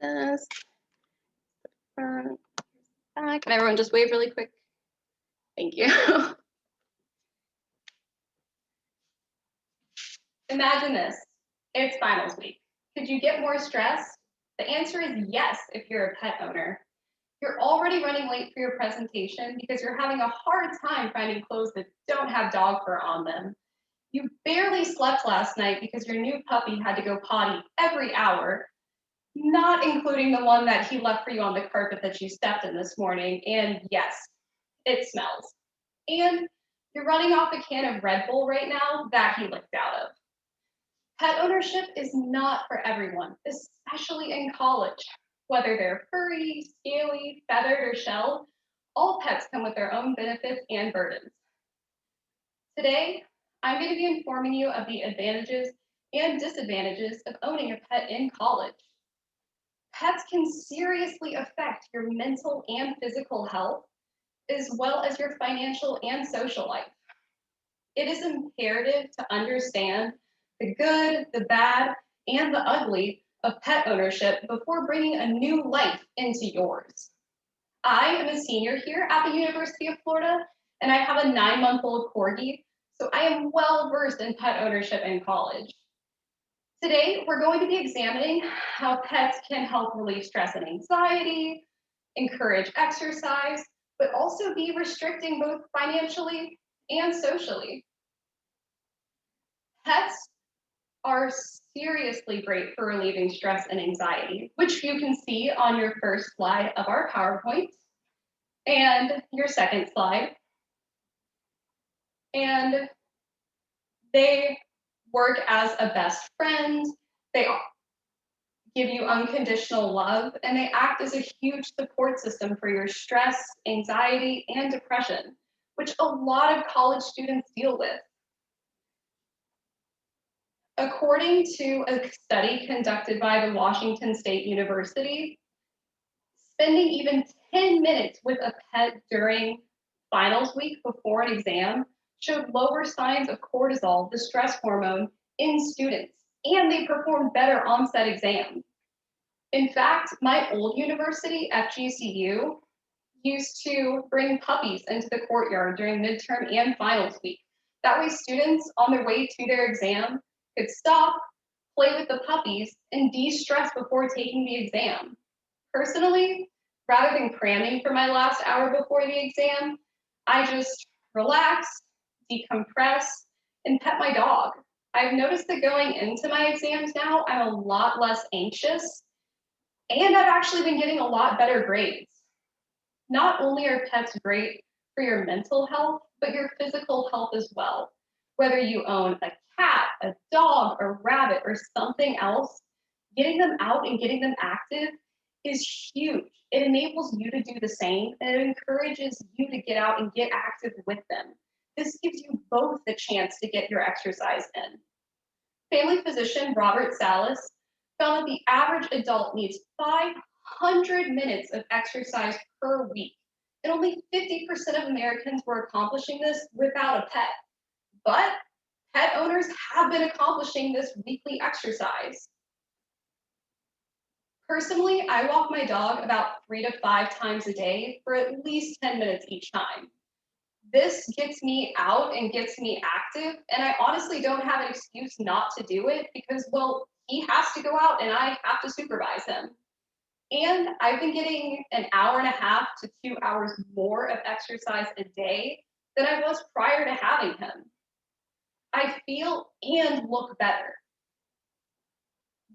this. Front, back. Can everyone just wave really quick? Thank you. Imagine this. It's finals week. Could you get more stressed? The answer is yes if you're a pet owner. You're already running late for your presentation because you're having a hard time finding clothes that don't have dog fur on them. You barely slept last night because your new puppy had to go potty every hour, not including the one that he left for you on the carpet that you stepped in this morning. And yes, it smells. And you're running off a can of Red Bull right now that he licked out of. Pet ownership is not for everyone, especially in college. Whether they're furry, scaly, feathered, or shelled, all pets come with their own benefits and burdens. Today, I'm going to be informing you of the advantages and disadvantages of owning a pet in college. Pets can seriously affect your mental and physical health, as well as your financial and social life. It is imperative to understand the good, the bad, and the ugly of pet ownership before bringing a new life into yours. I am a senior here at the University of Florida, and I have a 9-month-old corgi, so I am well versed in pet ownership in college. Today, we're going to be examining how pets can help relieve stress and anxiety, encourage exercise, but also be restricting both financially and socially. Pets are seriously great for relieving stress and anxiety, which you can see on your first slide of our PowerPoint and your second slide. And they work as a best friend, they give you unconditional love, and they act as a huge support system for your stress, anxiety, and depression, which a lot of college students deal with. According to a study conducted by the Washington State University, spending even 10 minutes with a pet during finals week before an exam showed lower signs of cortisol, the stress hormone, in students, and they performed better on said exam. In fact, my old university, FGCU, used to bring puppies into the courtyard during midterm and finals week. That way students on their way to their exam could stop, play with the puppies, and de-stress before taking the exam. Personally, rather than cramming for my last hour before the exam, I just relax, decompress, and pet my dog. I've noticed that going into my exams now, I'm a lot less anxious, and I've actually been getting a lot better grades. Not only are pets great for your mental health, but your physical health as well. Whether you own a cat, a dog, a rabbit, or something else, getting them out and getting them active is huge. It enables you to do the same, and it encourages you to get out and get active with them. This gives you both the chance to get your exercise in. Family physician Robert Salas found that the average adult needs 500 minutes of exercise per week, and only 50% of Americans were accomplishing this without a pet. But pet owners have been accomplishing this weekly exercise. Personally, I walk my dog about 3 to 5 times a day for at least 10 minutes each time. This gets me out and gets me active, and I honestly don't have an excuse not to do it because, well, he has to go out and I have to supervise him. And I've been getting an hour and a half to 2 hours more of exercise a day than I was prior to having him. I feel and look better.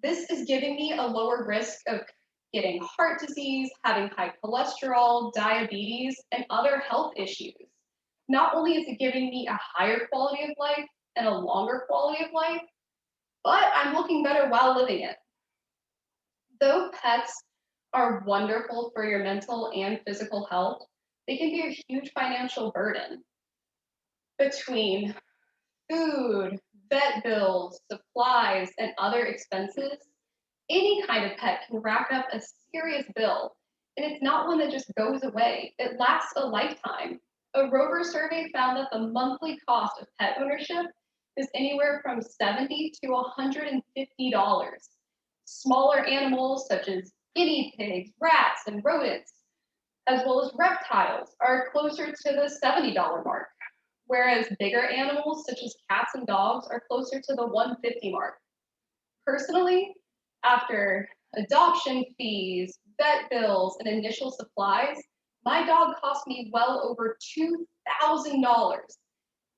This is giving me a lower risk of getting heart disease, having high cholesterol, diabetes, and other health issues. Not only is it giving me a higher quality of life and a longer quality of life, but I'm looking better while living it. Though pets are wonderful for your mental and physical health, they can be a huge financial burden. Between food, vet bills, supplies, and other expenses, any kind of pet can rack up a serious bill, and it's not one that just goes away. It lasts a lifetime. A Rover survey found that the monthly cost of pet ownership is anywhere from $70 to $150. Smaller animals such as Guinea pigs, rats, and rodents, as well as reptiles, are closer to the $70 mark, whereas bigger animals such as cats and dogs are closer to the 150 mark. Personally, after adoption fees, vet bills, and initial supplies, my dog cost me well over $2,000.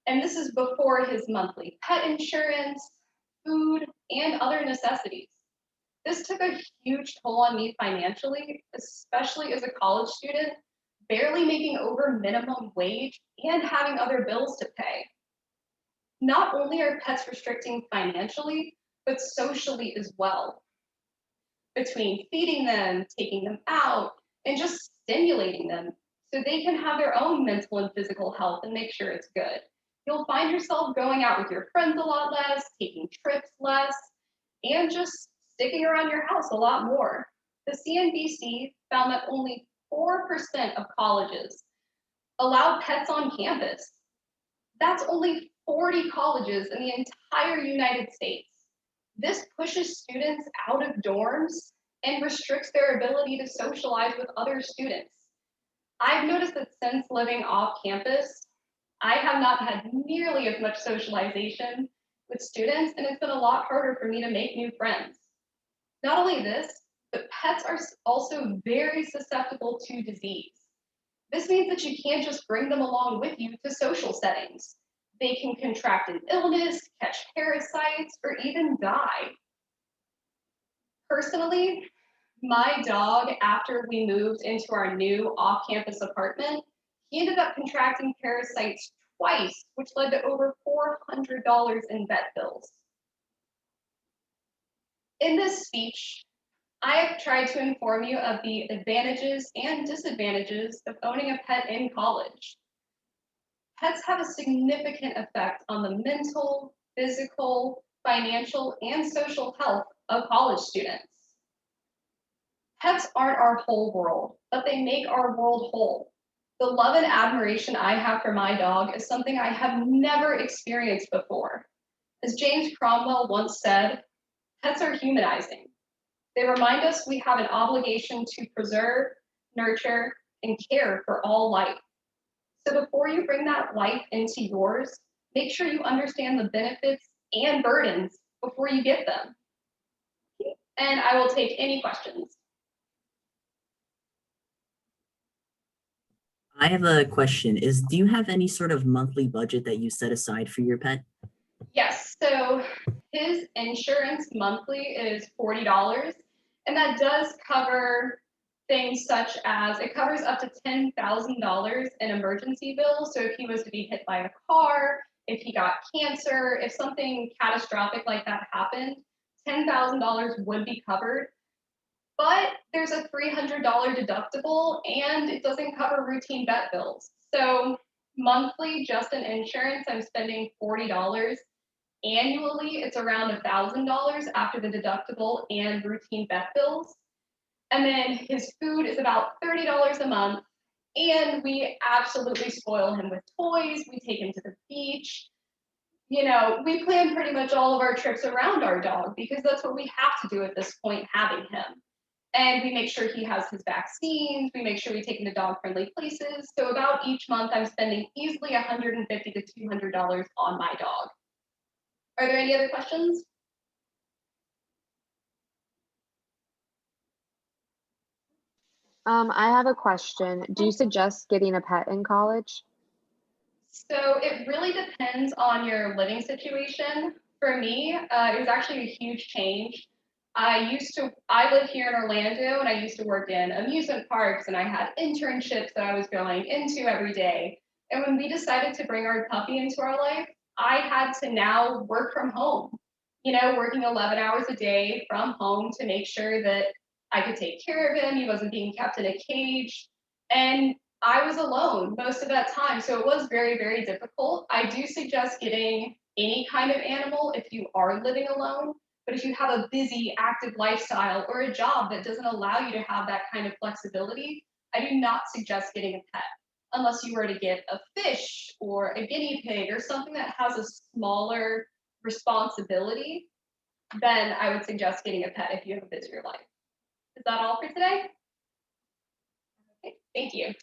And this is before his monthly pet insurance, food, and other necessities. This took a huge toll on me financially, especially as a college student, barely making over minimum wage and having other bills to pay. Not only are pets restricting financially, but socially as well. Between feeding them, taking them out, and just stimulating them so they can have their own mental and physical health and make sure it's good. You'll find yourself going out with your friends a lot less, taking trips less, and just sticking around your house a lot more. The CNBC found that only 4% of colleges allow pets on campus. That's only 40 colleges in the entire United States. This pushes students out of dorms and restricts their ability to socialize with other students. I've noticed that since living off campus, I have not had nearly as much socialization with students, and it's been a lot harder for me to make new friends. Not only this, but pets are also very susceptible to disease. This means that you can't just bring them along with you to social settings. They can contract an illness, catch parasites, or even die. Personally, my dog, after we moved into our new off-campus apartment, he ended up contracting parasites twice, which led to over $400 in vet bills. In this speech, I have tried to inform you of the advantages and disadvantages of owning a pet in college. Pets have a significant effect on the mental, physical, financial, and social health of college students. Pets aren't our whole world, but they make our world whole. The love and admiration I have for my dog is something I have never experienced before. As James Cromwell once said, pets are humanizing. They remind us we have an obligation to preserve, nurture, and care for all life. So before you bring that life into yours, make sure you understand the benefits and burdens before you get them. And I will take any questions. I have a question. Do you have any sort of monthly budget that you set aside for your pet? Yes, so his insurance monthly is $40, and that does cover things such as it covers up to $10,000 in emergency bills. So if he was to be hit by a car, if he got cancer, if something catastrophic like that happened, $10,000 would be covered. But there's a $300 deductible and it doesn't cover routine vet bills. So monthly, just in insurance, I'm spending $40. Annually, it's around $1,000 after the deductible and routine vet bills. And then his food is about $30 a month. And we absolutely spoil him with toys. We take him to the beach. You know, we plan pretty much all of our trips around our dog because that's what we have to do at this point, having him. And we make sure he has his vaccines. We make sure we take him to dog-friendly places. So about each month, I'm spending easily $150 to $200 on my dog. Are there any other questions? I have a question. Do you suggest getting a pet in college? So it really depends on your living situation. For me, it was actually a huge change. I live here in Orlando and I used to work in amusement parks and I had internships that I was going into every day. And when we decided to bring our puppy into our life, I had to now work from home, you know, working 11 hours a day from home to make sure that I could take care of him. He wasn't being kept in a cage. And I was alone most of that time. So it was very, very difficult. I do suggest getting any kind of animal if you are living alone. But if you have a busy, active lifestyle or a job that doesn't allow you to have that kind of flexibility, I do not suggest getting a pet unless you were to get a fish or a guinea pig or something that has a smaller responsibility. Then I would suggest getting a pet if you have a busier life. Is that all for today? Okay, thank you.